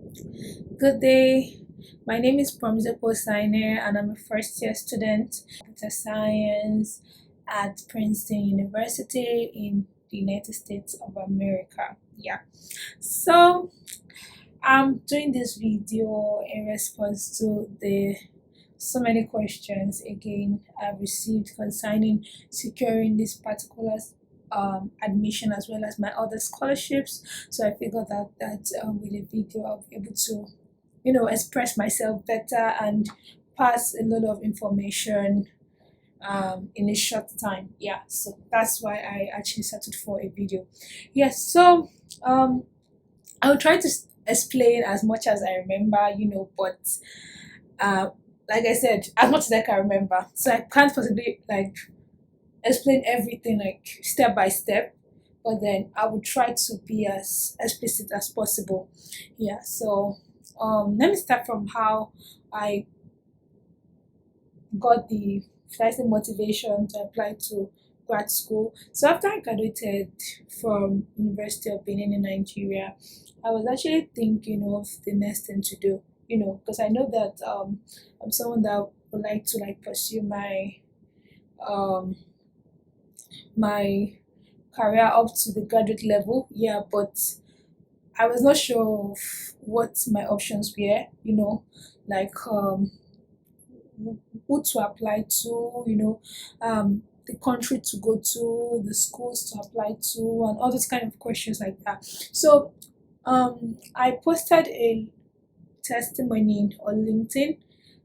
Good day. My name is Promzo Sainer and I'm a first year student of computer science at Princeton University in the United States of America. Yeah. So I'm doing this video in response to the so many questions again I've received concerning securing this particular admission as well as my other scholarships. So I figured that with a video I'll be able to express myself better and pass a lot of information in a short time. Yeah, so that's why I actually settled for a video. Yes, so I'll try to explain as much as I remember, but uh, like I said, as much as I can remember. So I can't possibly like explain everything like step by step, but then I will try to be as explicit as possible. Yeah, so let me start from how I got the should I say motivation to apply to grad school. So after I graduated from University of Benin in Nigeria, I was actually thinking of the next thing to do, because I know that I'm someone that would like to like pursue um my career up to the graduate level. Yeah, but I was not sure of what my options were, like who to apply to, the country to go to, the schools to apply to, and all those kind of questions like that. So I posted a testimony on LinkedIn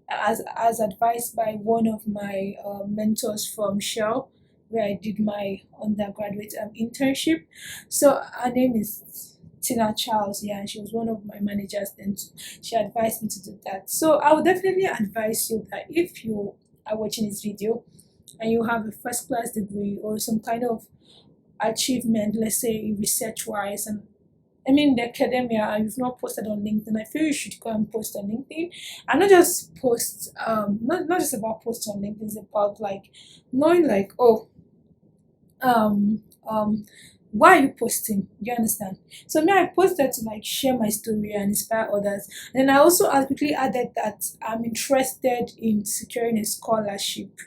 as advised by one of my mentors from Shell, where I did my undergraduate internship. So her name is Tina Charles. Yeah, and she was one of my managers then. So she advised me to do that. So I would definitely advise you that if you are watching this video and you have a first class degree or some kind of achievement, let's say research wise, and I mean, the academia, and you've not posted on LinkedIn, I feel you should go and post on LinkedIn. And not just post, not just about post on LinkedIn, it's about like knowing, like, oh, um, um, why are you posting? You understand? So, me, I posted to like share my story and inspire others. And then I also quickly added that I'm interested in securing a scholarship,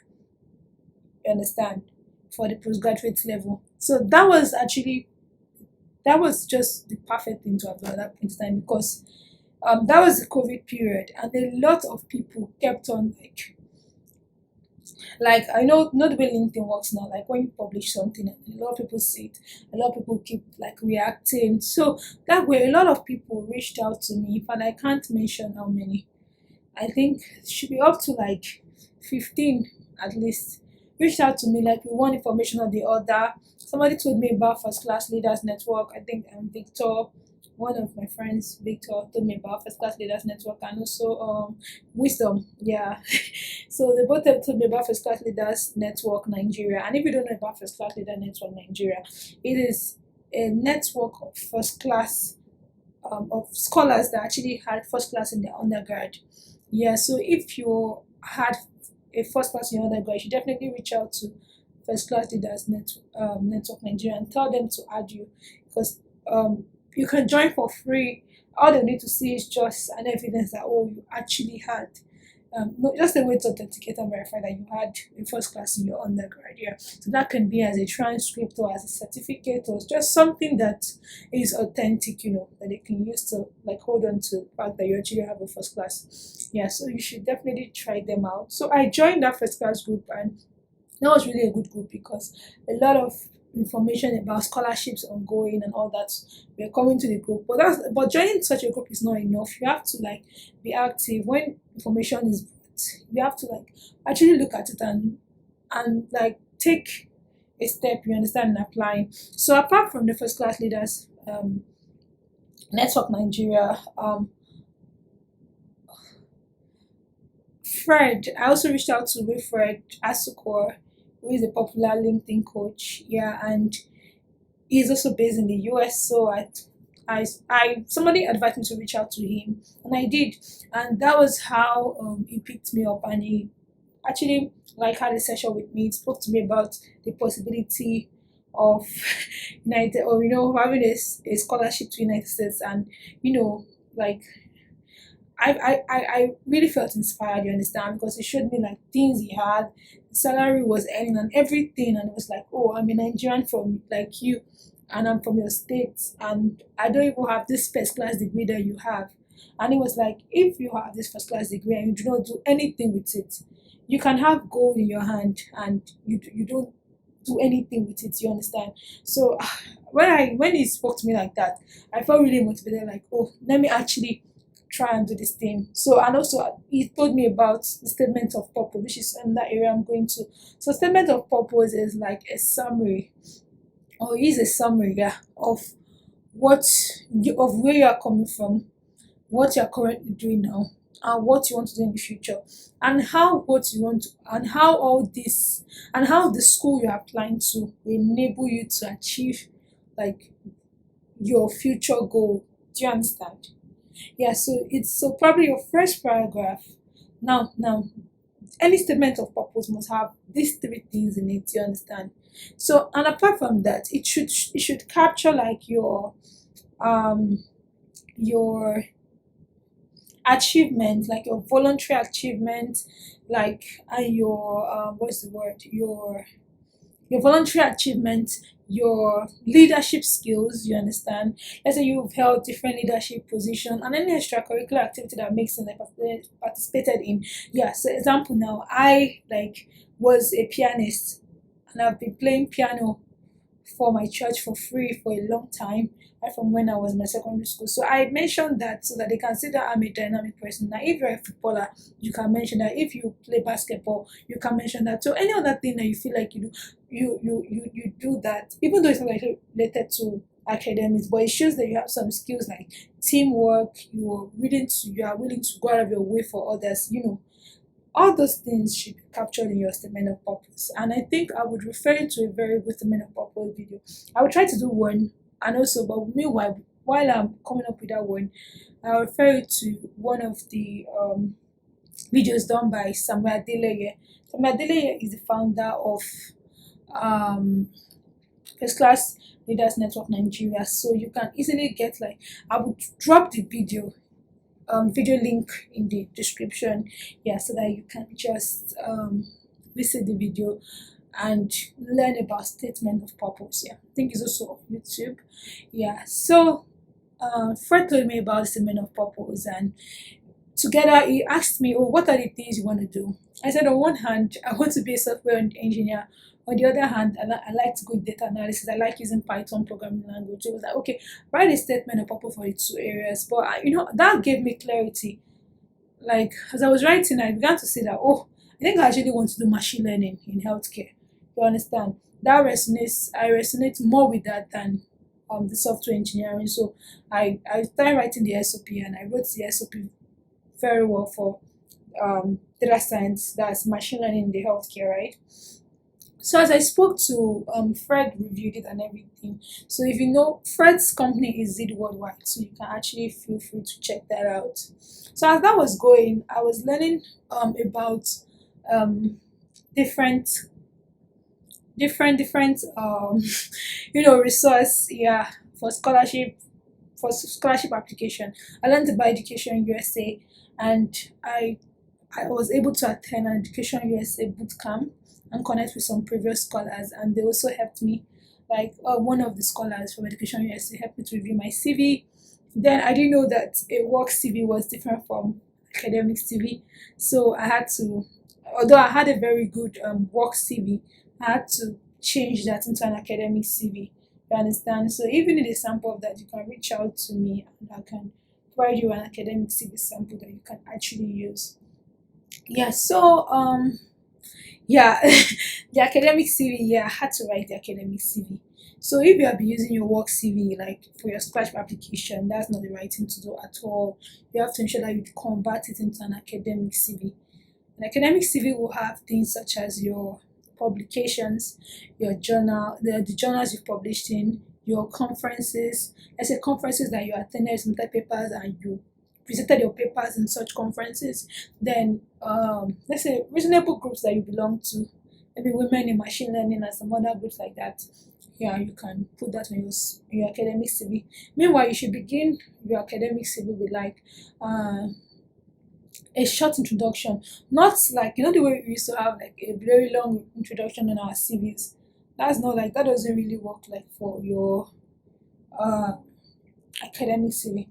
you understand, for the postgraduate level. So, that was just the perfect thing to have done at that point in time because that was the COVID period, and a lot of people kept on like I know not the way LinkedIn works now. Like when you publish something, and a lot of people see it, a lot of people keep like reacting. So that way, a lot of people reached out to me, and I can't mention how many. I think it should be up to like 15 at least. Reached out to me like we want information on the other. Somebody told me about First Class Leaders Network. I think Victor, one of my friends, Victor, told me about First Class Leaders Network and also Wisdom. Yeah. So they both have told me about First Class Leaders Network Nigeria. And if you don't know about First Class Leader Network Nigeria, it is a network of first class of scholars that actually had first class in their undergrad. Yeah, so if you had a first class in your undergrad, you should definitely reach out to First Class Leaders Network Nigeria and tell them to add you because you can join for free. All they need to see is just an evidence that oh you actually had not just a way to authenticate and verify that you had a first class in your undergrad. Yeah, so that can be as a transcript or as a certificate or just something that is authentic, that they can use to like hold on to the fact that you actually have a first class. Yeah, so you should definitely try them out. So I joined that first class group, and that was really a good group because a lot of information about scholarships ongoing and all that were coming to the group. But joining such a group is not enough. You have to like be active when information is brought. You have to like actually look at it and like take a step. You understand and apply. So apart from the first class leaders network Nigeria, Fred, I also reached out to Wilfred Asukor, who is a popular LinkedIn coach. Yeah, and he's also based in the US. So somebody advised me to reach out to him, and I did, and that was how he picked me up, and he actually like had a session with me. He spoke to me about the possibility of United or having a scholarship to United States, and like I really felt inspired, you understand, because it showed me like things he had, salary was earning and everything, and it was like, oh, I'm a Nigerian from like you, and I'm from your state, and I don't even have this first class degree that you have. And it was like, if you have this first class degree and you do not do anything with it, you can have gold in your hand and you don't do anything with it. You understand? So when he spoke to me like that, I felt really motivated. Like, oh, let me actually try and do this thing. So, and also he told me about the statement of purpose, which is in that area I'm going to. So, statement of purpose is like a summary, or is a summary, yeah, of what of where you are coming from, what you're currently doing now, and what you want to do in the future, and how what you want to, and how all this, and how the school you're applying to will enable you to achieve like your future goal. Do you understand? Yeah, so it's so probably your first paragraph. Now, any statement of purpose must have these three things in it. You understand? So, and apart from that, it should capture like um your achievement, like your voluntary achievement, like and your what's the word? Your voluntary achievement, your leadership skills, you understand? Let's say you've held different leadership position and any extracurricular activity that makes sense, like participated in. Yeah, so example now, I like was a pianist and I've been playing piano for my church for free for a long time, right from when I was in my secondary school. So I mentioned that so that they can see that I'm a dynamic person. Now, if you're a footballer, you can mention that. If you play basketball, you can mention that. So any other thing that you feel like you do, you do that, even though it's not like related to academics, but it shows that you have some skills like teamwork. You are willing to go out of your way for others. All those things should be captured in your statement of purpose. And I think I would refer you to a very good statement of purpose video. I will try to do one, and also, but meanwhile, while I'm coming up with that one, I'll refer you to one of the videos done by Samuel Adeleye. Samuel Adeleye is the founder of um, First Class Leaders Network Nigeria. So you can easily get like, I would drop the video link in the description, yeah, so that you can just visit the video and learn about statement of purpose. Yeah, I think it's also on YouTube. Yeah, so Fred told me about the statement of purpose, and together he asked me, oh, what are the things you want to do? I said, on one hand, I want to be a software engineer. On the other hand, I like to go data analysis. I like using Python programming language. It was like, okay, write a statement of purpose for the two areas. But that gave me clarity. Like as I was writing, I began to see that, oh, I think I actually want to do machine learning in healthcare. You understand? That resonates. I resonate more with that than the software engineering. So I started writing the SOP, and I wrote the SOP very well for data science, that's machine learning in the healthcare, right? So as I spoke to Fred, reviewed it and everything. So if you know, Fred's company is Zid Worldwide, so you can actually feel free to check that out. So as that was going, I was learning about um, different different resource, yeah, for scholarship application. I learned about Education USA, and I was able to attend an Education USA boot camp and connect with some previous scholars, and they also helped me. Like one of the scholars from Education USA helped me to review my CV. Then I didn't know that a work CV was different from academic CV, so I had to. Although I had a very good work CV, I had to change that into an academic CV. You understand? So if you need a sample of that, you can reach out to me, and I can provide you an academic CV sample that you can actually use. Yeah, so yeah, the academic CV, yeah, I had to write the academic CV. So if you have been using your work CV like for your scholarship application, that's not the right thing to do at all. You have to ensure that you convert it into an academic CV. An academic CV will have things such as your publications, your journal, the journals you've published in, your conferences, let's say conferences that you attended, submitted papers, and you presented your papers in such conferences. Then, let's say reasonable groups that you belong to, maybe women in machine learning and some other groups like that. Yeah, you can put that on your academic CV. Meanwhile, you should begin your academic CV with like, a short introduction, not like the way we used to have like a very long introduction on our CVs. That's not like that doesn't really work like for your uh academic CV.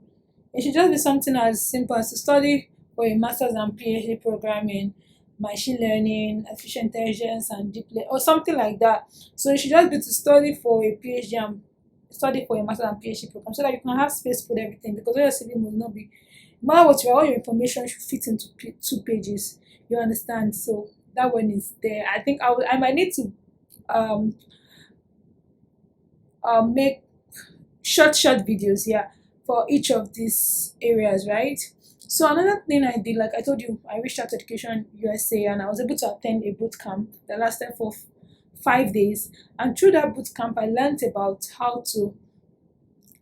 It should just be something as simple as to study for a master's and PhD program in machine learning, artificial intelligence, and deep learning, or something like that. So it should just be to study for a PhD and study for a master's and PhD program, so that you can have space to put everything. Because your CV must not be, no matter what you are, all your information should fit into 2 pages. You understand? So that one is there. I think I might need to um make short videos, yeah, for each of these areas, right? So another thing I did, like I told you, I reached out to Education USA and I was able to attend a boot camp that lasted for 5 days. And through that boot camp, I learned about how to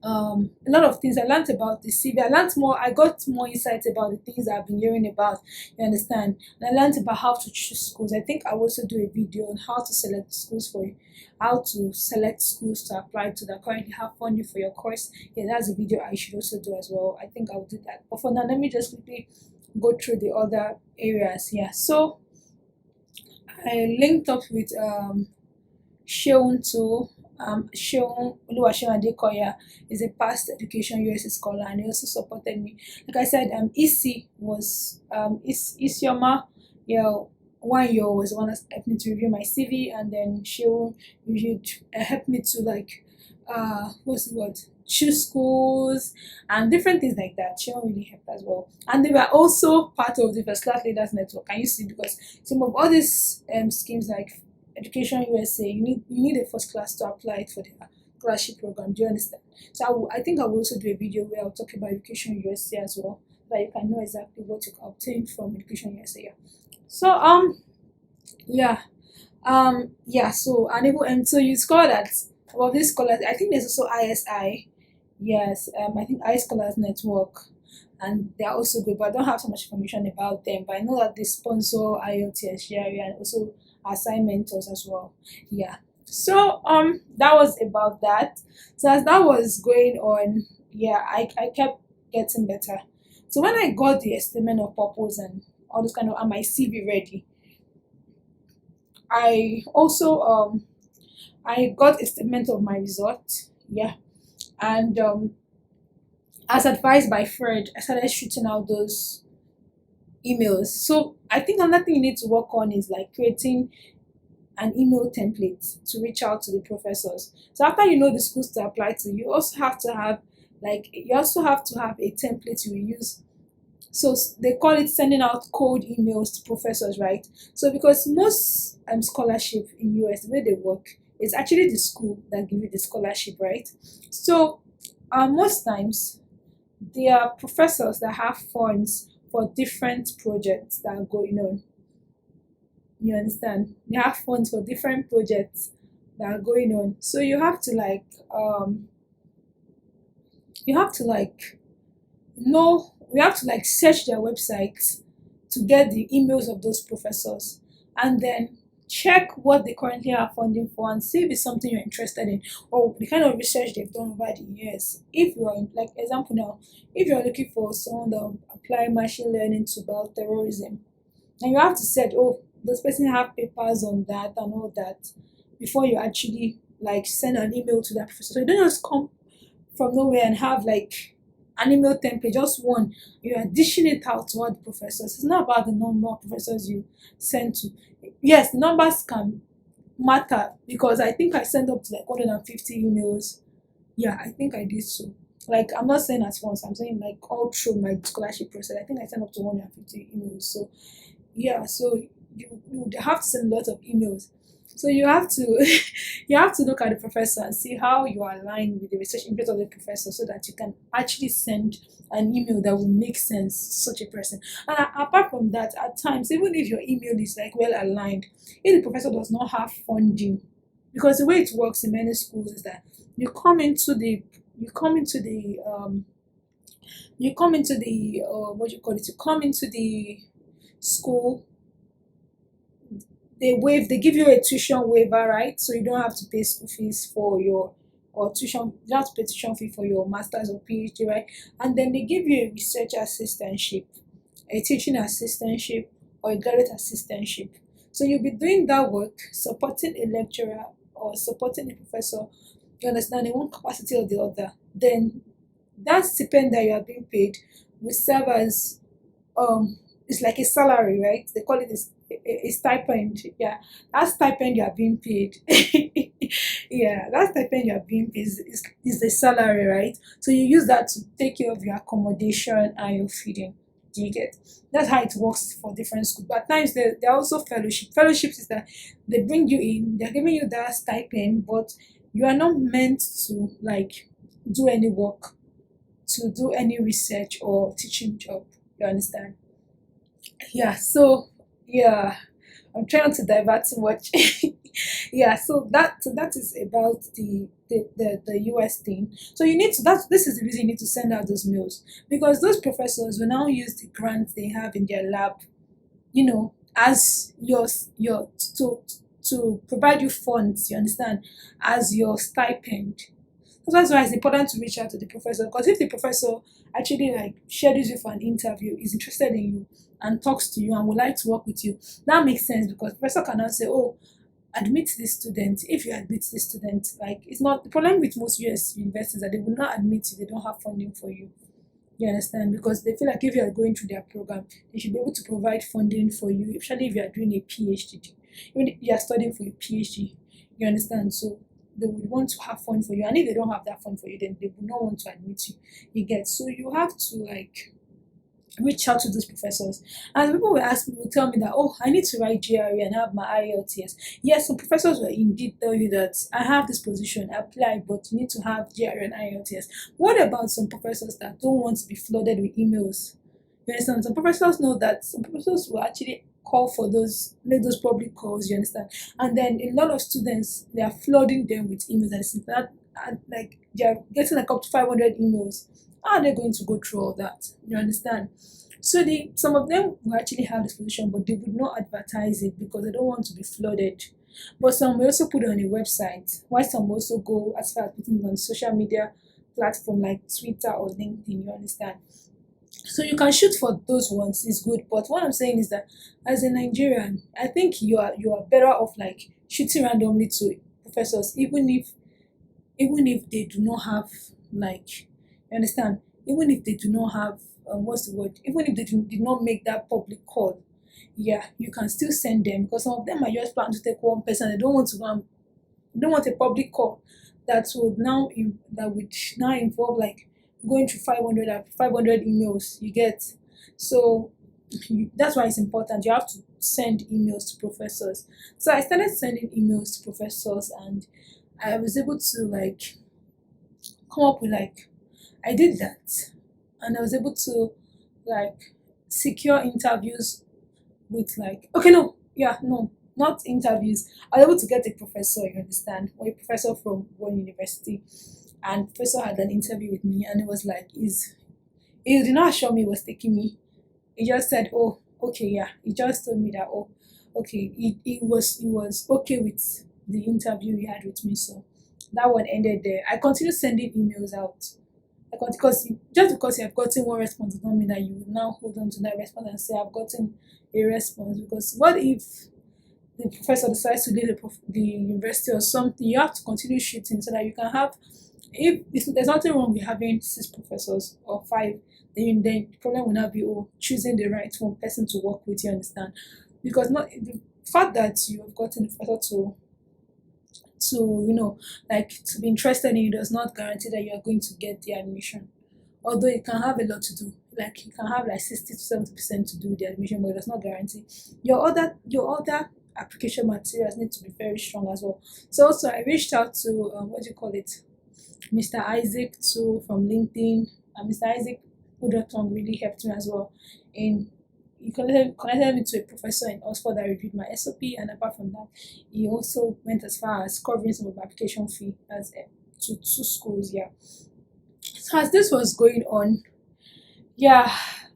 a lot of things. I learned about the CV. I learned more. I got more insights about the things I've been hearing about. You understand? And I learned about how to choose schools. I think I will also do a video on how to select schools for you, how to select schools to apply to that currently have funding for your course. Yeah, that's a video I should also do as well. I think I'll do that. But for now, let me just quickly go through the other areas. Yeah. So I linked up with Sheun too. Sheun Oluwaseun Adekoya is a past education USA scholar, and he also supported me. Like I said, EC was Isioma, yeah, 1 year was the one that helped me to review my CV, and then Sheun reviewed, helped me to like what's the word, choose schools and different things like that. Sheun really helped as well, and they were also part of the first class leaders network. Can you see? Because some of all these schemes like Education USA, you need a first class to apply for the scholarship program. Do you understand? So I think I will also do a video where I'll talk about Education USA as well, so that you can know exactly what you can obtain from Education USA. Yeah. So yeah yeah, so unable, and so you score that about these scholars. I think there's also ISI. Yes, I think I Scholars Network, and they are also good, but I don't have so much information about them. But I know that they sponsor IELTS, GRE, and also assign mentors as well. Yeah. So that was about that. So as that was going on, yeah, I kept getting better. So when I got the estimate of purpose and all this kind of, and my CV ready, I also I got a statement of my result. Yeah. And as advised by Fred, I started shooting out those emails. So I think another thing you need to work on is like creating an email template to reach out to the professors. So after you know the schools to apply to, you also have to have a template you will use. So they call it sending out cold emails to professors, right? So because most scholarship in US, the way they work, it's actually the school that give you the scholarship, right? So most times there are professors that have funds for different projects that are going on. You understand? They have funds for different projects that are going on. So you have to like know we have to like search their websites to get the emails of those professors, and then check what they currently have funding for and see if it's something you're interested in, or the kind of research they've done over the years. If you are like example now, if you're looking for someone that will apply machine learning to terrorism, and you have to set, oh, does person have papers on that and all that before you actually like send an email to that professor. So you don't just come from nowhere and have like an email template, just one. You are dishing it out to all the professors. It's not about the number of professors you send to. Yes, the numbers can matter because I think I sent up to like 150 emails. Yeah, I think I did so. Like I'm not saying at once, I'm saying like all through my scholarship process. I think I sent up to 150 emails. So yeah, so you would have to send lots of emails. So you have to you have to look at the professor and see how you align with the research interest of the professor, so that you can actually send an email that will make sense to such a person. And apart from that, at times, even if your email is like well aligned, if the professor does not have funding, because the way it works in many schools is that you come into the you come into the what do you call it, you come into the school, they give you a tuition waiver, right? So you don't have to pay school fees for your or tuition you don't have to pay tuition fee for your masters or PhD, right? And then they give you a research assistantship. a teaching assistantship, or a graduate assistantship. So you'll be doing that work, supporting a lecturer or supporting a professor, you understand, in one capacity or the other. Then that stipend that you are being paid will serve as it's like a salary, right? They call it a stipend. Yeah, that stipend you are being paid. Yeah, that stipend you are being paid is the salary, right? So you use that to take care of your accommodation and your feeding. Do you get? That's how it works for different schools. But at times there are also fellowship. Fellowships is that they bring you in, they're giving you that stipend, but you are not meant to like do any work, to do any research or teaching job. You understand? Yeah, so yeah, I'm trying not to divert too much. Yeah, so that is about the US thing. So you need to that this is the reason you need to send out those mails, because those professors will now use the grants they have in their lab, as your to provide you funds, you understand, as your stipend. So that's why it's important to reach out to the professor, because if the professor actually like schedules you for an interview, is interested in you and talks to you and would like to work with you, that makes sense, because the professor cannot say, oh, admit this student. If you admit this student, like, it's not the problem with most US universities that they will not admit you, they don't have funding for you. You understand? Because they feel like if you are going through their program, they should be able to provide funding for you, especially if you are doing a PhD. Even if you are studying for a PhD, you understand? So they would want to have fun for you. And if they don't have that fun for you, then they would not want to admit you. You get, so you have to like reach out to those professors. And people will ask me, will tell me that, oh, I need to write GRE and have my IELTS. Yes, some professors will indeed tell you that I have this position, apply, but you need to have GRE and IELTS. What about some professors that don't want to be flooded with emails? You understand? Some professors know that some professors will actually call for those, make those public calls, you understand? And then a lot of students, they are flooding them with emails, and like they're getting like up to 500 emails. How are they going to go through all that? You understand? So some of them will actually have this position, but they would not advertise it because they don't want to be flooded. But some will also put it on a website, while some will also go as far as putting it on social media platform like Twitter or LinkedIn, you understand? So you can shoot for those ones, is good. But what I'm saying is that as a Nigerian, I think you are better off like shooting randomly to professors, even if they do not have like, you understand, even if they do not have what's the word, even if did not make that public call, yeah, you can still send them, because some of them are just planning to take one person. They don't want to go and they don't want a public call that would now involve like going through 500 emails, you get. So that's why it's important, you have to send emails to professors. So I started sending emails to professors, and I was able to like come up with like, I did that, and I was able to like secure interviews with like, okay, no, yeah, no, not interviews. I was able to get a professor, you understand, or a professor from one university, and professor had an interview with me, and it was like, is he did not assure me he was taking me. He just said, oh, okay, yeah. He just told me that, oh, okay, he was okay with the interview he had with me. So that one ended there. I continued sending emails out. Because just because you have gotten one response does not mean that you will now hold on to that response and say I've gotten a response. Because what if the professor decides to leave the university or something? You have to continue shooting so that you can have, if there's nothing wrong with having six professors or five, then the problem will not be, oh, choosing the right one person to work with, you understand? Because not the fact that you have gotten a professor to like to be interested in you does not guarantee that you are going to get the admission. Although it can have a lot to do, like you can have like 60 to 70% to do with the admission, but it does not guarantee. Your other application materials need to be very strong as well. So also I reached out to what do you call it, Mr. Isaac too from LinkedIn, and Mr. Isaac Udotong really helped me as well. In He connected me to a professor in Oxford that reviewed my SOP, and apart from that, he also went as far as covering some of my application fee as to two schools. Yeah. So as this was going on, yeah,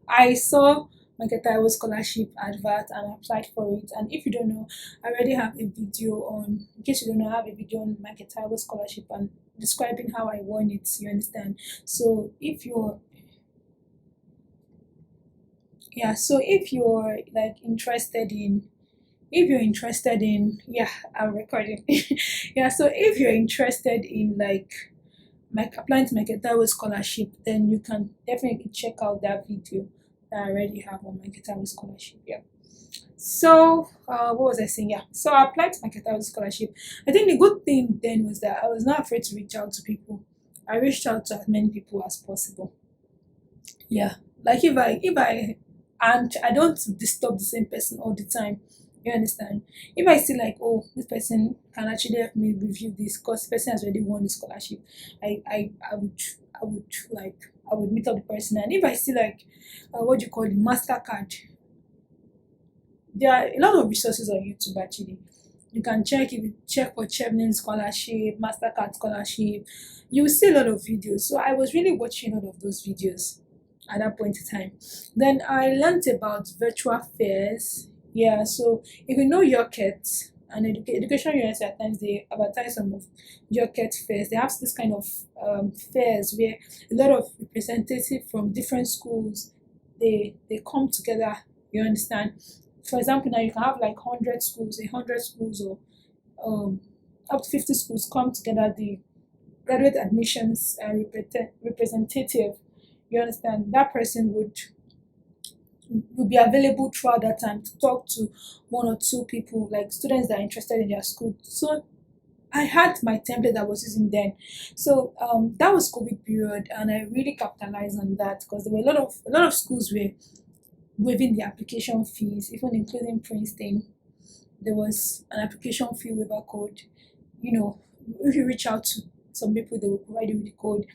I saw Marketable scholarship advert and I applied for it. And if you don't know, I already have a video on. In case you don't know, I have a video on Marketable scholarship and describing how I won it. You understand? So Yeah, so if you're like interested in, if you're interested in, yeah, I'm recording. Yeah, so if you're interested in like applying to my Getawe scholarship, then you can definitely check out that video that I already have on my Getawe scholarship. Yeah. So, what was I saying? Yeah. So I applied to my Getawe scholarship. I think the good thing then was that I was not afraid to reach out to people. I reached out to as many people as possible. Yeah. Like if I and I don't disturb the same person all the time. You understand? If I see like, oh, this person can actually help me review this because the person has already won the scholarship, I would like I would meet up the person. And if I see like what do you call it, Mastercard, there are a lot of resources on YouTube actually. You can check, if you check for Chevron scholarship, Mastercard scholarship, you will see a lot of videos. So I was really watching a lot of those videos at that point in time. Then I learned about virtual fairs. Yeah, so if you know Yoket and Education University, at times they advertise some of Yoket fairs. They have this kind of fairs where a lot of representatives from different schools they come together. You understand? For example, now you can have like 100 schools, 100 schools, or um, up to 50 schools come together. The graduate admissions representative, you understand, that person would be available throughout that time to talk to one or two people, like students that are interested in their school. So I had my template that I was using then. So that was COVID period, and I really capitalized on that because there were a lot of schools were waiving the application fees, even including Princeton. There was an application fee waiver code. You know, if you reach out to some people, they will provide you with the code.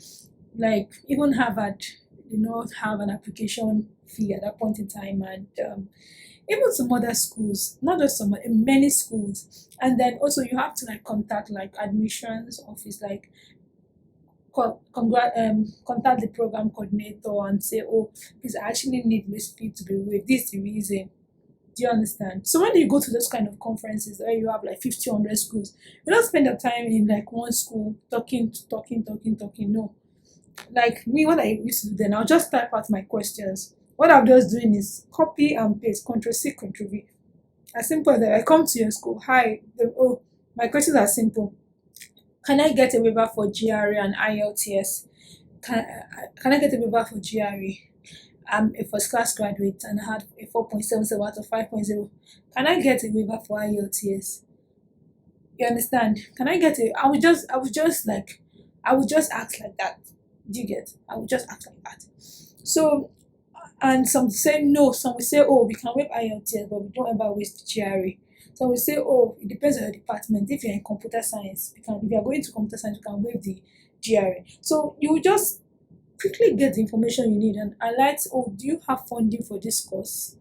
Like even Harvard did not have an application fee at that point in time, and even some other schools, not just some, in many schools. And then also you have to like contact like admissions office, like contact the program coordinator and say, oh, please, I actually need this fee to be waived. This is the reason. Do you understand? So when you go to those kind of conferences where you have like 50, 100 schools, you don't spend your time in like one school talking, talking, talking, talking. No. Like me, what I used to do then, I'll just type out my questions. What I'm just doing is copy and paste, Control C, Control V. As simple as that. I come to your school. Hi. My questions are simple. Can I get a waiver for GRE and IELTS? Can I get a waiver for GRE? I'm a first class graduate and I had a 4.77 out of 5.0. Can I get a waiver for IELTS? You understand? Can I get a I would just act like that. Do you get? I would just act like that. So and some say no, some will say, oh, we can waive IELTS, but we don't ever waste GRE. Some will say, oh, it depends on your department. If you're in computer science, if you are going to computer science, you can waive the GRE. So you will just quickly get the information you need and highlight, oh, do you have funding for this course?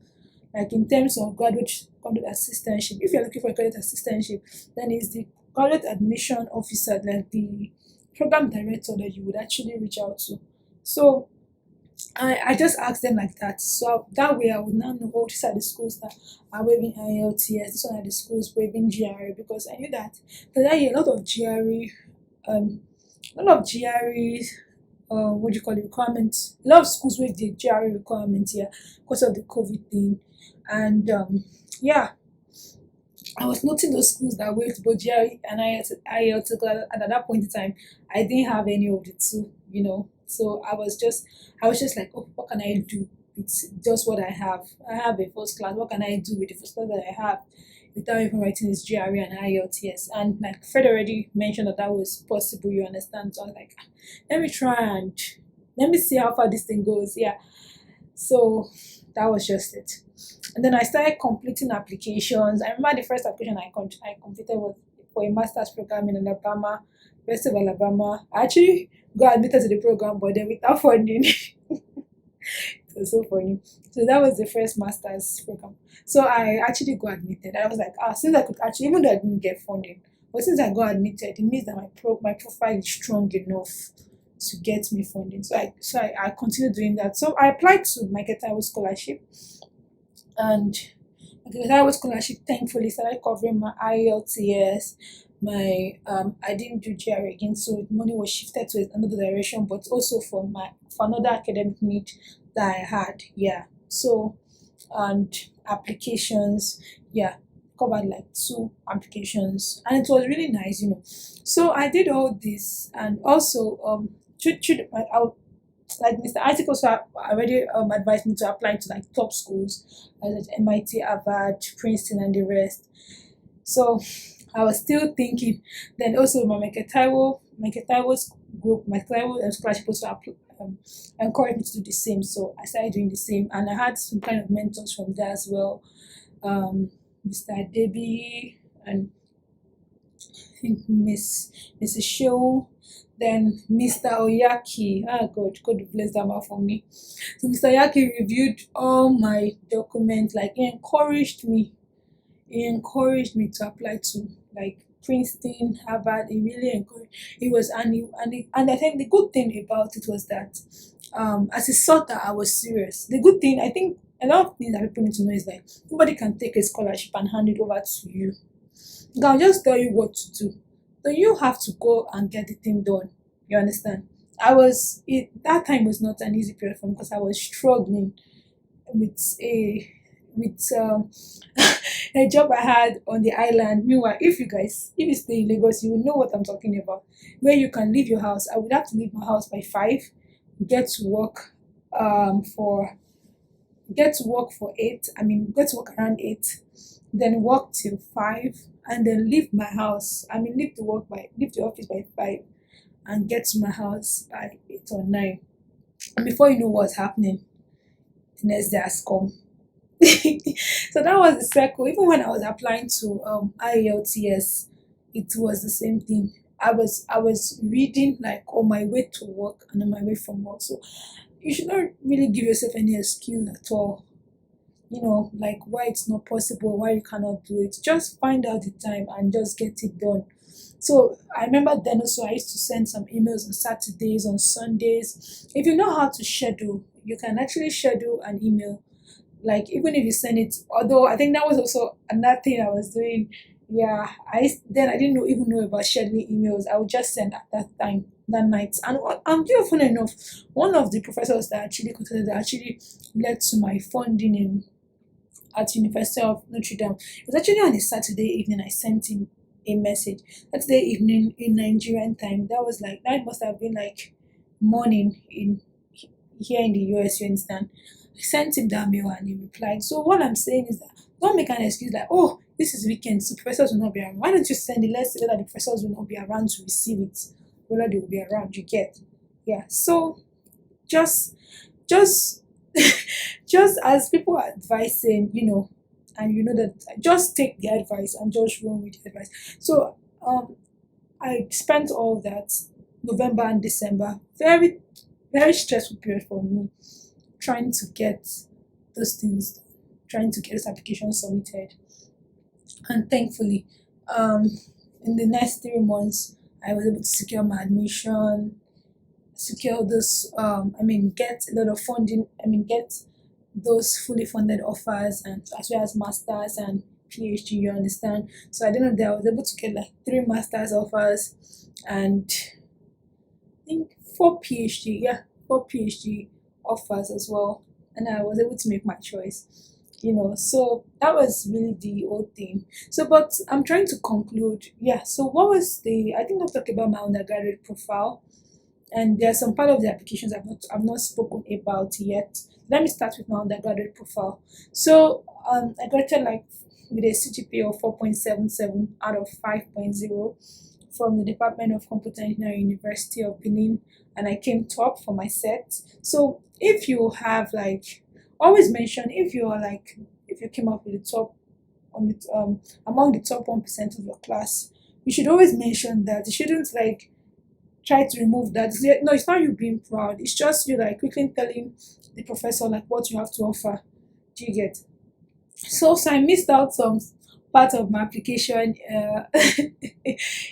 Like in terms of graduate assistantship. If you're looking for a graduate assistantship, then it's the graduate admission officer, like the program director that you would actually reach out to. So I just asked them like that. So that way I would now know, oh, these are the schools that are waiving IELTS, these are the schools waiving GRE, because I knew that there are a lot of GRE, what do you call it, requirements. A lot of schools waive the GRE requirements here because of the COVID thing. And yeah, I was noting those schools that waived both GRE and IELTS, and at that point in time, I didn't have any of the two. So I was just like, oh, what can I do? It's just what I have. I have a first class. What can I do with the first class that I have without even writing this GRE and IELTS? And like Fred already mentioned that was possible, you understand? So I was like, let me try and let me see how far this thing goes. Yeah. So that was just it. And then I started completing applications. I remember the first application I completed was for a master's program in Alabama, University of Alabama. I actually got admitted to the program, but then without funding. It was so funny. So that was the first master's program. So I actually got admitted. I was like, since I could actually, even though I didn't get funding, but since I got admitted, it means that my profile is strong enough to get me funding. So I continued doing that. So I applied to my Getawe scholarship, and my Getawe scholarship thankfully started covering my IELTS. I didn't do GRE again, so money was shifted to another direction, but also for another academic need that I had. Yeah. So, and applications, yeah, covered like two applications, and it was really nice, you know. So I did all this, and also like Mr. Isaac also already advised me to apply to like top schools, like MIT, Harvard, Princeton, and the rest. So I was still thinking. Then also my Michael Taiwo's group, my Taiwo scholarship also encouraged me to do the same. So I started doing the same, and I had some kind of mentors from there as well. Mr. Debbie and I think Mrs. Show, then Mr. Oyaki. Ah God, God bless that man for me. So Mr. Oyaki reviewed all my documents, like he encouraged me to apply to like Princeton, Harvard. He really encouraged. It was and I think the good thing about it was that as he saw that I was serious. The good thing, I think, a lot of things that people need to know is that nobody can take a scholarship and hand it over to you. I'll just tell you what to do. So you have to go and get the thing done. You understand? That time was not an easy period for me because I was struggling with a job I had on the island. Meanwhile, if you stay in Lagos, you will know what I'm talking about. Where you can leave your house. I would have to leave my house by 5, get to work for eight. I mean, get to work around 8, then work till 5, and then leave my house. I mean, leave the office by 5, and get to my house by 8 or 9. And before you know what's happening, the next day has come. So that was the circle. Even when I was applying to IELTS, it was the same thing. I was reading like on my way to work and on my way from work. So you should not really give yourself any excuse at all. You know, like why it's not possible, why you cannot do it. Just find out the time and just get it done. So I remember then also I used to send some emails on Saturdays, on Sundays. If you know how to schedule, you can actually schedule an email. Like even if you send it, although I think that was also another thing I was doing. Yeah, then I didn't even know about scheduling emails. I would just send at that time, that night. And funny enough, one of the professors that actually contacted that actually led to my funding in at University of Notre Dame. It was actually on a Saturday evening. I sent him a message. Saturday evening in Nigerian time. That must have been like morning in here in the US. You understand? I sent him that mail and he replied. So what I'm saying is that don't make an excuse like, oh, this is weekend, so professors will not be around. Why don't you send it? Let's say that the professors will not be around to receive it, whether they will be around. You get, yeah. So just just just as people are advising, and you know that just take the advice and just run with the advice. So I spent all that November and December, very very stressful period for me, trying to get those things, trying to get this application submitted, and thankfully, um, in the next 3 months, I was able to secure my admission, secure those I mean get a lot of funding, get those fully funded offers, and as well as masters and PhD, you understand. So at the end of the day I was able to get like 3 masters offers, and I think 4 PhD, yeah, 4 PhD offers as well, and I was able to make my choice. So that was really the whole thing. So but I'm trying to conclude. Yeah, so what was the I think I've talked about my undergraduate profile, and there's some part of the applications I've not spoken about yet. Let me start with my undergraduate profile. So I graduated like with a CGPA of 4.77 out of 5.0 from the Department of Computer Engineering, University of Benin, and I came top for my set. So if you have like always mention, if you came up with the top on the among the top 1% of your class, you should always mention that. You shouldn't like try to remove that. No, it's not you being proud. It's just you like quickly telling the professor like what you have to offer. Do you get? So I missed out some part of my application.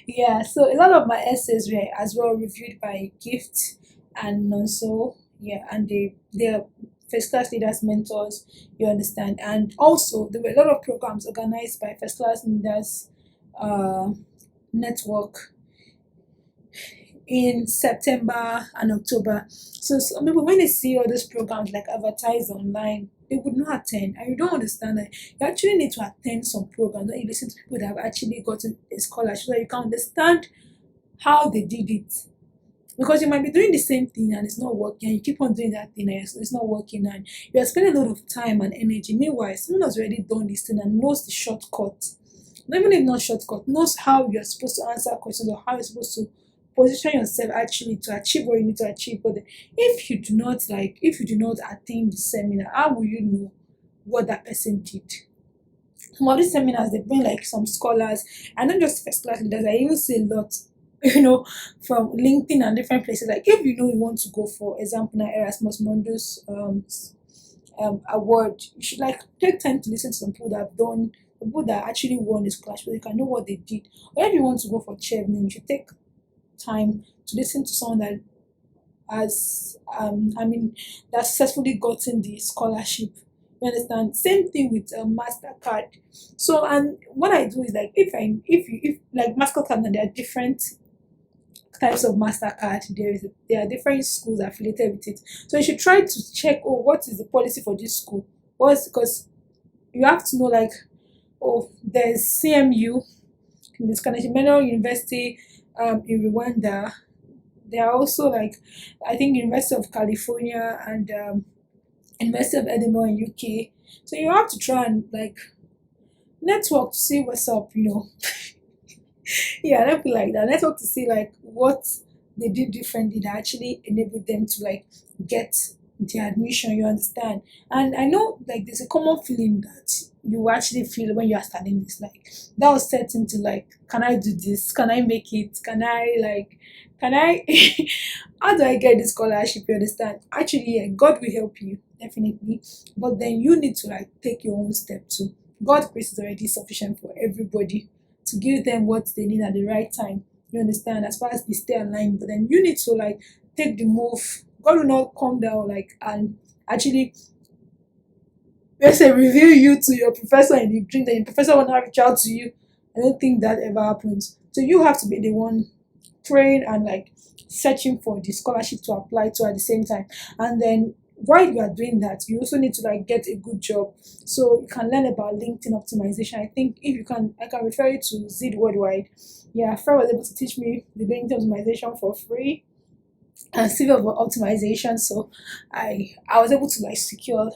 Yeah, so a lot of my essays were as well reviewed by Gift and Nonso. Yeah, and they're first class leaders mentors. You understand, and also there were a lot of programs organized by first class leaders uh, network in September and October. So some people, when they see all those programs like advertised online, they not attend and you don't understand that you actually need to attend some programs when you listen to people that have actually gotten a scholarship so that you can understand how they did it. Because you might be doing the same thing and it's not working, and you keep on doing that thing and it's not working, and you're spending a lot of time and energy. Meanwhile, someone has already done this thing and knows the shortcut. Not even if not shortcut, knows how you're supposed to answer questions or how you're supposed to position yourself actually to achieve what you need to achieve. But if you do not attend the seminar, how will you know what that person did? Some of these seminars they bring like some scholars and not just first class leaders. I even see a lot, from LinkedIn and different places. Like if you know you want to go for example now Erasmus Mundus award, you should like take time to listen to some people that actually won this class so you can know what they did. Or if you want to go for chevening, you should take time to listen to someone that has that successfully gotten the scholarship. You understand? Same thing with Mastercard. So and what I do is like if like Mastercard, and there are different types of Mastercard. There are different schools affiliated with it. So you should try to check, oh, what is the policy for this school? What's because you have to know like, oh, there's CMU, this Carnegie Mellon University in Rwanda. There are also like I think University of California and University of Edinburgh in UK. So you have to try and like network to see what's up. Yeah, I don't feel like that. Network to see like what they did differently that actually enabled them to like get the admission, you understand? And I know like there's a common feeling that you actually feel when you are studying this, like that was set into like, can I do this? Can I make it? Can I how do I get this scholarship? You understand? Actually, yeah, God will help you, definitely. But then you need to like take your own step too. God's grace is already sufficient for everybody to give them what they need at the right time. You understand? As far as they stay aligned. But then you need to like take the move. God will not come down like and actually let's say reveal you to your professor in the dream, then your professor will not reach out to you. I don't think that ever happens. So you have to be the one praying and like searching for the scholarship to apply to at the same time. And then while you are doing that, you also need to like get a good job. So you can learn about LinkedIn optimization. I think if you can, I can refer you to Zid Worldwide. Yeah, Fred was able to teach me the LinkedIn optimization for free and civil optimization. So I was able to like secure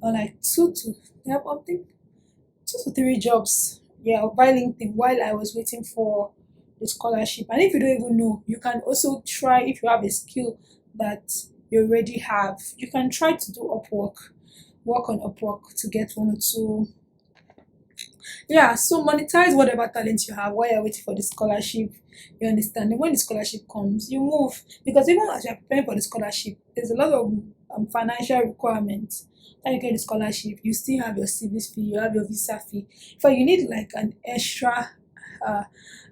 like yeah, I think 2 to 3 jobs. Yeah, by LinkedIn while I was waiting for the scholarship. And if you don't even know, you can also try if you have a skill that you already have. You can try to do Upwork, work on Upwork to get 1 or 2. Yeah, so monetize whatever talent you have while you're waiting for the scholarship. You understand? And when the scholarship comes, you move because even as you're preparing for the scholarship, there's a lot of financial requirements. When you get the scholarship, you still have your service fee, you have your visa fee. So you need like an extra, uh,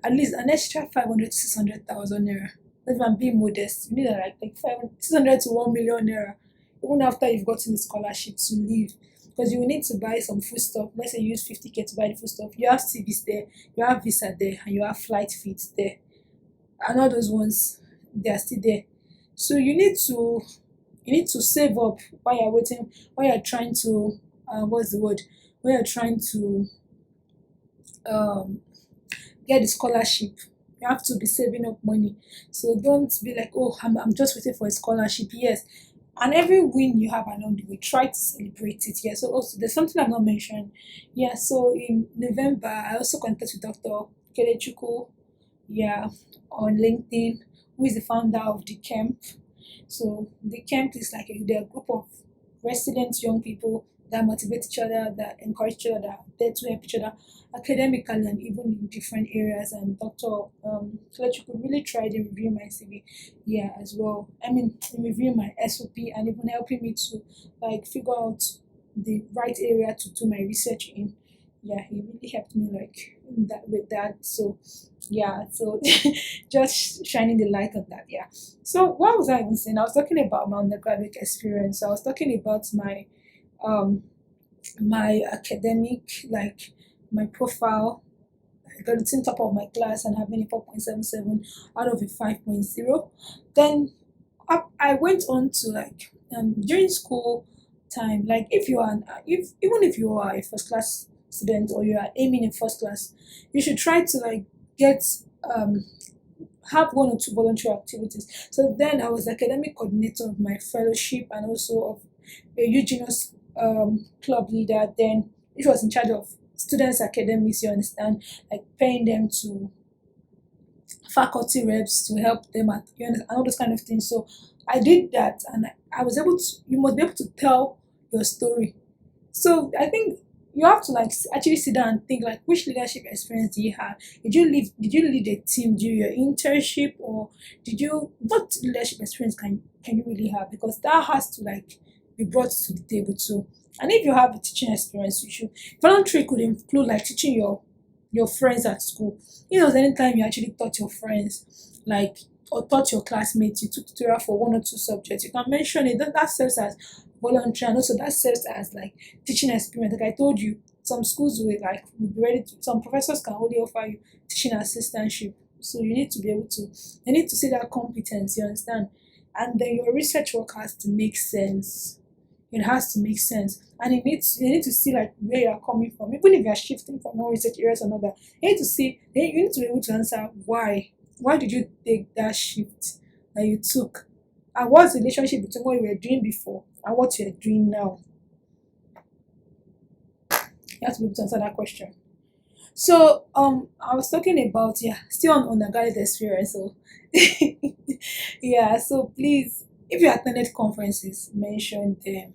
at least an extra 500 to 600,000 naira. If I'm being modest, you need like 600 to 1 million naira, even after you've gotten the scholarship to leave. Because you will need to buy some food stuff. Let's say you use 50K to buy the food stuff. You have CVs there, you have visa there, and you have flight fees there. And all those ones, they are still there. So you need to save up while you're waiting, while you're trying to what's the word? When you're trying to um get the scholarship. You have to be saving up money. So don't be like, oh, I'm just waiting for a scholarship. Yes. And every win you have along the way, try to celebrate it. Yeah. So also there's something I've not mentioned. Yeah. So in November, I also contacted with Dr. Kelechuku, yeah, on LinkedIn, who is the founder of the camp. So the camp is like they're a group of resident young people that motivate each other, that encourage each other, that are there to help each other academically and even in different areas. And Dr. Kelechi could really try to review my CV, yeah, as well. I mean, review my SOP and even helping me to like figure out the right area to do my research in. Yeah, he really helped me like in that with that. So yeah, so just shining the light on that. Yeah. So what was I even saying? I was talking about my undergraduate experience. I was talking about um my academic, like my profile. I got it in top of my class and having a 4.77 out of a 5.0. Then I went on to like during school time. Like if you are, if even if you are a first class student or you are aiming in first class, you should try to like get um have one or two voluntary activities. So then I was academic coordinator of my fellowship and also of a Eugenous club leader then, which was in charge of students' academics, you understand, like paying them to faculty reps to help them at you understand, all those kind of things. So I did that and I was able to, you must be able to tell your story. So I think you have to like actually sit down and think like which leadership experience do you have? Did you lead a team during your internship or did you what leadership experience can you really have? Because that has to like be brought to the table too. And if you have a teaching experience, you should voluntary could include like teaching your friends at school. You know, anytime you actually taught your friends, like or taught your classmates, you took tutorial for one or two subjects, you can mention it. That serves as voluntary and also that serves as like teaching experience. Like I told you, some schools will like will be ready to some professors can only offer you teaching assistantship. So you need to be able to they need to see that competence, you understand? And then your research work has to make sense. It has to make sense. And you need to see like where you are coming from. Even if you are shifting from one research area to another, you need to see you need to be able to answer why. Why did you take that shift that you took? And what's the relationship between what you were doing before and what you're doing now? You have to be able to answer that question. So I was talking about yeah, still on undergraduate experience. So yeah, so please if you attended conferences, mention them.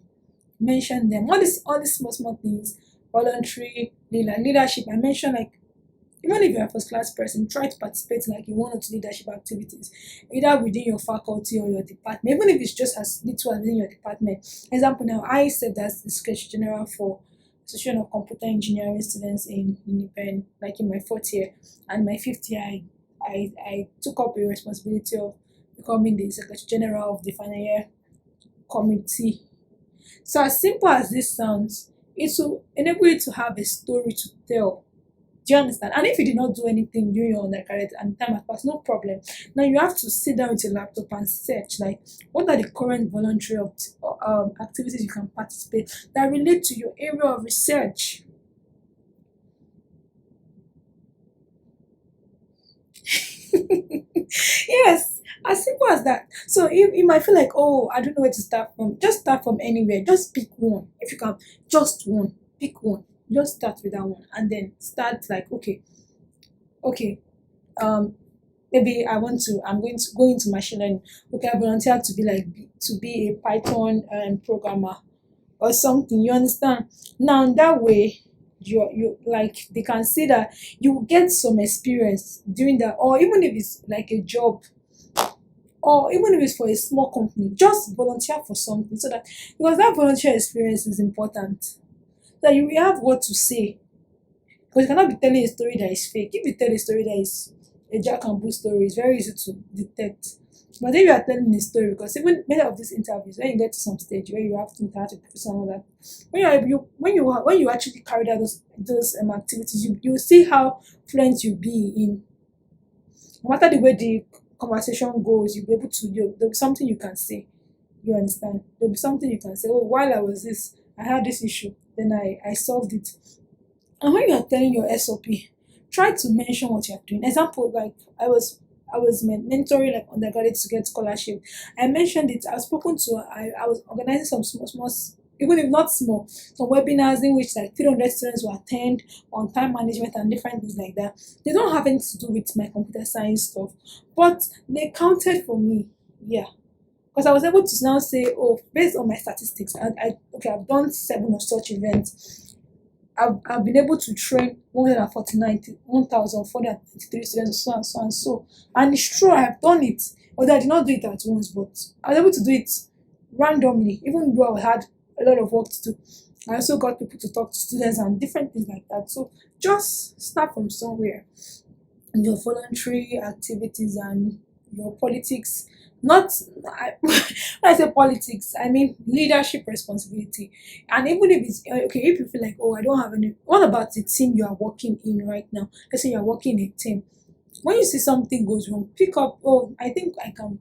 All these small things, voluntary leadership. I mentioned like even if you're a first class person, try to participate in like in one or two leadership activities, either within your faculty or your department, even if it's just as little as within your department. Example now, I served as the Secretary General for Association of Computer Engineering Students in Unipen, like in my fourth year. And my fifth year I took up a responsibility of becoming the Secretary General of the final year committee. So as simple as this sounds, it will enable you to have a story to tell. Do you understand? And if you did not do anything during your undergraduate and time has passed, no problem. Now you have to sit down with your laptop and search like what are the current voluntary activities you can participate that relate to your area of research. Yes, as simple as that. So you might feel like, oh, I don't know where to start from. Just start from anywhere. Just pick one. If you can, just one. Pick one. Just start with that one. And then start like, okay, um, maybe I'm going to go into machine learning. Okay, I volunteer to be like to be a Python programmer or something. You understand? Now in that way, you like they can see that you will get some experience doing that, or even if it's like a job or even if it's for a small company, just volunteer for something so that because that volunteer experience is important. So that you will have what to say. Because you cannot be telling a story that is fake. If you tell a story that is a Jack and Boo story, it's very easy to detect. But if you are telling a story, because even many of these interviews, when you get to some stage where you have to interact with someone that when you actually carry out those activities, you see how fluent you be in no matter the way the conversation goes, you'll be able to there'll be something you can say. You understand? There'll be something you can say. Oh, while I had this issue, then I solved it. And when you are telling your SOP, try to mention what you are doing. Example, like I was mentoring like undergraduates to get scholarship. I mentioned it. I've spoken to I was organizing some small even if not small, some webinars in which like 300 students will attend on time management and different things like that. They don't have anything to do with my computer science stuff, but they counted for me. Yeah, because I was able to now say, oh, based on my statistics, I've done seven of such events. I've been able to train 1,493 students, so and so and so. And it's true, I have done it. Although I did not do it at once, but I was able to do it randomly, even though I had a lot of work to do. I also got people to talk to students and different things like that. So just start from somewhere. Your voluntary activities and your politics. Not when I say politics, I mean leadership responsibility. And even if it's okay, if you feel like, oh, I don't have any, what about the team you are working in right now? Let's say you are working in a team. When you see something goes wrong, pick up. Oh, I think I can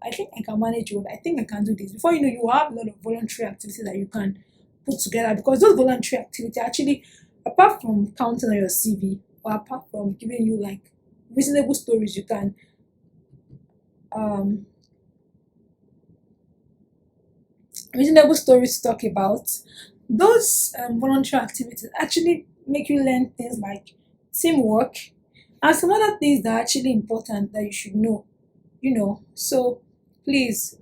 manage it. I think I can do this. Before you know, you have a lot of voluntary activities that you can put together, because those voluntary activity actually, apart from counting on your CV, or apart from giving you like reasonable stories you can um reasonable stories to talk about, those voluntary activities actually make you learn things like teamwork and some other things that are actually important that you should know, So please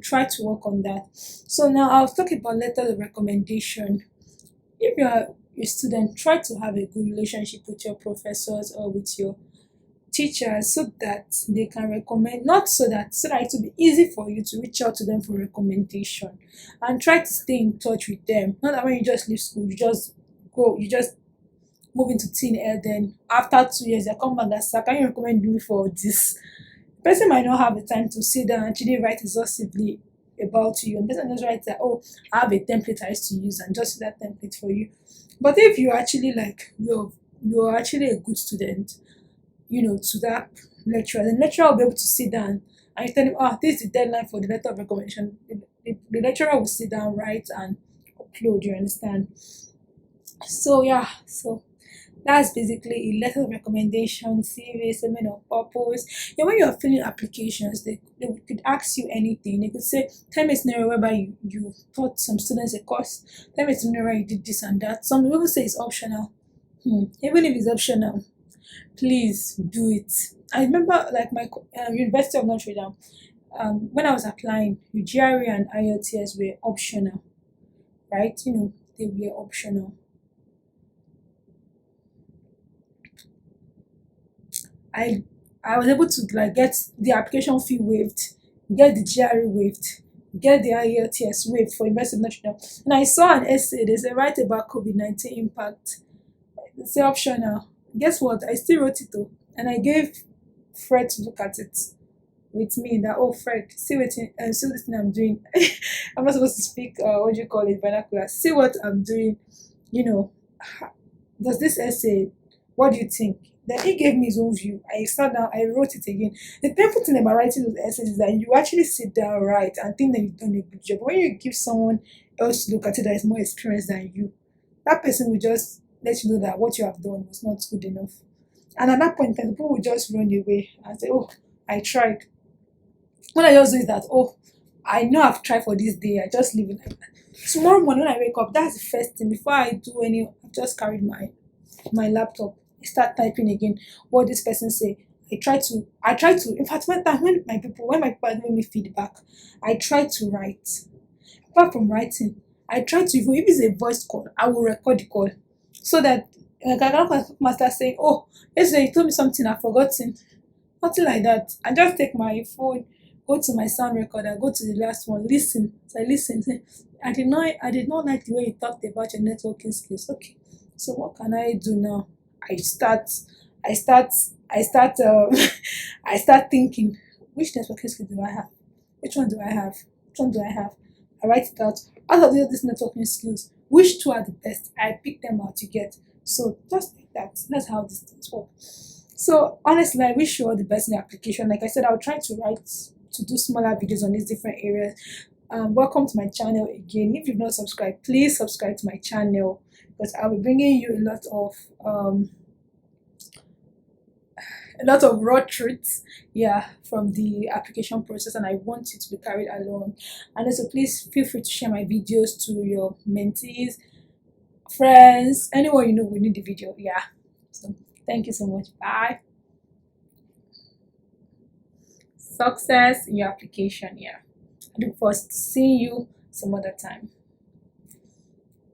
try to work on that. So now I'll talk about letter of recommendation. If you are a student, try to have a good relationship with your professors or with your teachers, so that they can recommend, not so that it will be easy for you to reach out to them for recommendation, and try to stay in touch with them. Not that when you just leave school, you just move into teen air, then after 2 years they come back and say, can you recommend me for this? The person might not have the time to sit down and actually write exhaustively about you, and the person just writes that, oh, I have a template I used to use, and just use that template for you. But if you actually like you're actually a good student, to that lecturer, the lecturer will be able to sit down and you tell him, oh, this is the deadline for the letter of recommendation. The lecturer will sit down, write, and upload, you understand? So yeah, so that's basically a letter of recommendation, CV, statement of purpose. Yeah, when you're filling applications, they could ask you anything. They could say, tell me a scenario whereby you taught some students a course. Tell me a scenario where you did this and that. Some people say it's optional. Even if it's optional, please do it. I remember like my University of Notre Dame, when I was applying, GRE and IELTS were optional, right? They were optional. I I was able to like get the application fee waived, get the GRE waived, get the IELTS waived for University of Notre Dame. And I saw an essay, they said write about COVID-19 impact. They say optional. Guess what? I still wrote it though. And I gave Fred to look at it with me that, oh Fred, see this thing I'm doing. I'm not supposed to speak what do you call it, vernacular. See what I'm doing, you know. Does this essay, what do you think? Then he gave me his own view. I sat down, I wrote it again. The painful thing about writing those essays is that you actually sit down, write, and think that you've done a good job. But when you give someone else to look at it that is more experienced than you, that person will just let you know that what you have done was not good enough. And at that point, in time, people will just run away and say, oh, I tried. What I just do is that, oh, I know I've tried for this day, I just leave it like that. Tomorrow morning when I wake up, that's the first thing. Before I do any, I've just carried my laptop. I start typing again what this person say. I try to in fact when my people are giving me feedback, I try to write. Apart from writing, I try to, even if it's a voice call, I will record the call. So that like I cannot come and start saying, oh, yesterday you told me something I've forgotten. Nothing like that. I just take my phone, go to my sound recorder, go to the last one, listen. So I listen. Say, I did not like the way you talked about your networking skills. Okay. So what can I do now? I start I start I start I start thinking, which networking skill do I have? Which one do I have? Which one do I have? I write it out. Out of these networking skills, which two are the best? I pick them out to get. So just like that. That's how these things work. So honestly, I wish you all the best in the application. Like I said, I'll try to do smaller videos on these different areas. Welcome to my channel again. If you've not subscribed, please subscribe to my channel, because I'll be bringing you a lot of raw truths, yeah, from the application process, and I want you to be carried along. And also, please feel free to share my videos to your mentees, friends, anyone you know will need the video. Yeah. So thank you so much. Bye. Success in your application. Yeah. I look forward to seeing you some other time.